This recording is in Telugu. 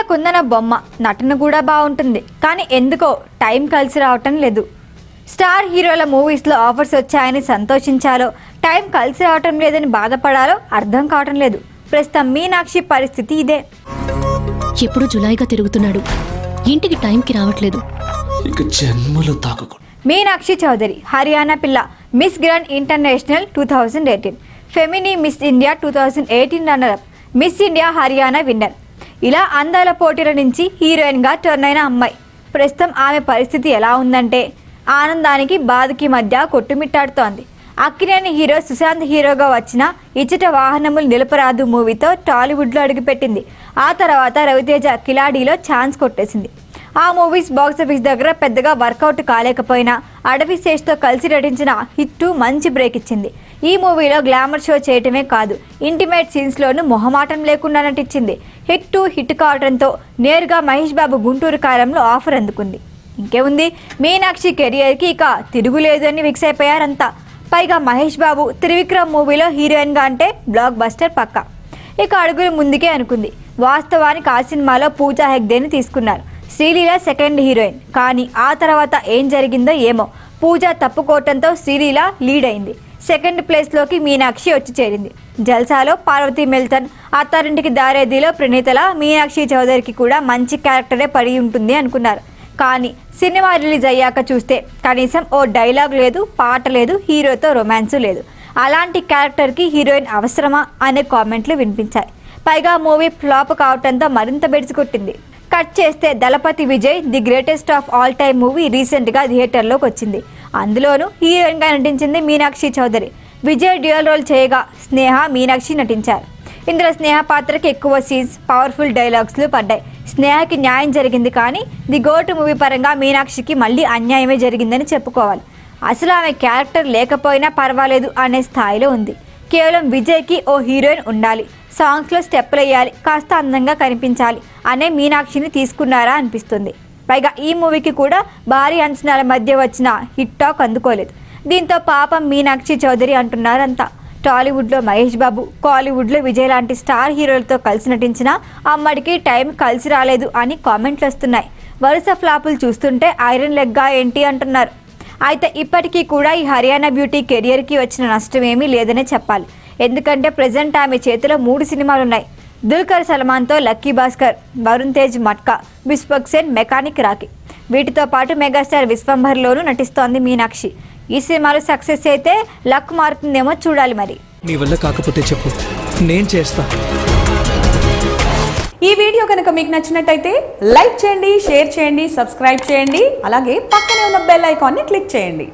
నీలకుందన బొమ్మ నటన కూడా బాగుంటుంది, కానీ ఎందుకో టైం కలిసి రావటం లేదు. స్టార్ హీరోల మూవీస్లో ఆఫర్స్ వచ్చాయని సంతోషించాలో, టైం కలిసి రావటం లేదని బాధపడాలో అర్థం కావటం లేదు. ప్రస్తుతం మీనాక్షి పరిస్థితి ఇదే. ఎప్పుడు జులాయిగా తిరుగుతున్నాడు, ఇంటికి టైంకి రావట్లేదు. మీనాక్షి చౌదరి హర్యానా పిల్ల, Miss Grand International 2018, Femina Miss India 2018 runner up, Miss India Haryana winner. ఇలా అందాల పోటీల నుంచి హీరోయిన్గా టర్న్ అయిన అమ్మాయి ప్రస్తుతం ఆమె పరిస్థితి ఎలా ఉందంటే ఆనందానికి బాధకి మధ్య కొట్టుమిట్టాడుతోంది. అక్కినేని హీరో సుశాంత్ హీరోగా వచ్చిన ఇచ్చట వాహనములు నిలపరాదు మూవీతో టాలీవుడ్లో అడుగుపెట్టింది. ఆ తర్వాత రవితేజ కిలాడీలో ఛాన్స్ కొట్టేసింది. ఆ మూవీస్ బాక్సాఫీస్ దగ్గర పెద్దగా వర్కౌట్ కాలేకపోయినా అడవి శేష్తో కలిసి నటించిన హిట్ 2 మంచి బ్రేక్ ఇచ్చింది. ఈ మూవీలో గ్లామర్ షో చేయటమే కాదు, ఇంటిమేట్ సీన్స్లోనూ మొహమాటం లేకుండా నటించింది. హిట్ 2 హిట్ కావడంతో నేరుగా మహేష్ బాబు గుంటూరు కారంలో ఆఫర్ అందుకుంది. ఇంకేముంది, మీనాక్షి కెరియర్కి ఇక తిరుగులేదు అని ఫిక్స్ అయిపోయారంతా. పైగా మహేష్ బాబు త్రివిక్రమ్ మూవీలో హీరోయిన్గా అంటే బ్లాక్ బస్టర్ పక్కా. ఇక అడుగులు ముందుకే అనుకుంది. వాస్తవానికి ఆ సినిమాలో పూజా హెగ్డేని తీసుకున్నారు, శ్రీలీల సెకండ్ హీరోయిన్. కానీ ఆ తర్వాత ఏం జరిగిందో ఏమో, పూజ తప్పుకోవటంతో శ్రీలీల లీడ్ అయింది. సెకండ్ ప్లేస్లోకి మీనాక్షి వచ్చి చేరింది. జల్సాలో పార్వతీ మెల్తన్, అత్తారింటికి దారేదిలో ప్రణీతల మీనాక్షి చౌదరికి కూడా మంచి క్యారెక్టరే పడి ఉంటుంది అనుకున్నారు. కానీ సినిమా రిలీజ్ అయ్యాక చూస్తే కనీసం ఓ డైలాగ్ లేదు, పాట లేదు, హీరోతో రొమాన్స్ లేదు. అలాంటి క్యారెక్టర్కి హీరోయిన్ అవసరమా అనే కామెంట్లు వినిపించాయి. పైగా మూవీ ఫ్లాప్ కావడంతో మరింత బెడిసికొట్టింది. కట్ చేస్తే Thalapathy Vijay The Greatest of All Time movie రీసెంట్గా థియేటర్లోకి వచ్చింది. అందులోనూ హీరోయిన్గా నటించింది మీనాక్షి చౌదరి. విజయ్ డ్యూయల్ రోల్ చేయగా స్నేహ, మీనాక్షి నటించారు. ఇందులో స్నేహ పాత్రకి ఎక్కువ సీన్స్, పవర్ఫుల్ డైలాగ్స్లు పడ్డాయి. స్నేహకి న్యాయం జరిగింది, కానీ ది గోట్ మూవీ పరంగా మీనాక్షికి మళ్ళీ అన్యాయమే జరిగిందని చెప్పుకోవాలి. అసలు ఆమె క్యారెక్టర్ లేకపోయినా పర్వాలేదు అనే స్థాయిలో ఉంది. కేవలం విజయ్కి ఓ హీరోయిన్ ఉండాలి, సాంగ్స్లో స్టెప్పులు వేయాలి, కాస్త అందంగా కనిపించాలి అనే మీనాక్షిని తీసుకున్నారా అనిపిస్తుంది. పైగా ఈ మూవీకి కూడా భారీ అంచనాల మధ్య వచ్చిన హిట్ టాక్ అందుకోలేదు. దీంతో పాపం మీనాక్షి చౌదరి అంటున్నారంతా. టాలీవుడ్లో మహేష్ బాబు, కాలీవుడ్లో విజయ్ లాంటి స్టార్ హీరోలతో కలిసి నటించిన అమ్మడికి టైం కలిసి రాలేదు అని కామెంట్లు వస్తున్నాయి. వరుస ఫ్లాపులు చూస్తుంటే ఐరన్ లెగ్గా ఏంటి అంటున్నారు. అయితే ఇప్పటికీ కూడా ఈ హర్యానా బ్యూటీ కెరియర్కి వచ్చిన నష్టం ఏమీ లేదనే చెప్పాలి. ఎందుకంటే ప్రజెంట్ ఆమె చేతిలో 3 సినిమాలున్నాయి. దుల్కర్ సల్మాన్తో లక్కీ భాస్కర్, వరుణ్ తేజ్ మట్కా, బిస్వక్ సేన్ మెకానిక్ రాకీ. వీటితో పాటు మెగాస్టార్ విశ్వంభర్లోనూ నటిస్తోంది మీనాక్షి. ఈ సినిమాలు సక్సెస్ అయితే లక్ మారుతుందేమో చూడాలి. మరి నీ వల్ల కాకపోతే చెప్పు, నేను చేస్తా. ఈ వీడియో కనుక మీకు నచ్చినట్టయితే లైక్ చేయండి, షేర్ చేయండి, సబ్స్క్రైబ్ చేయండి. అలాగే పక్కనే ఉన్న బెల్ ఐకాన్ని క్లిక్ చేయండి.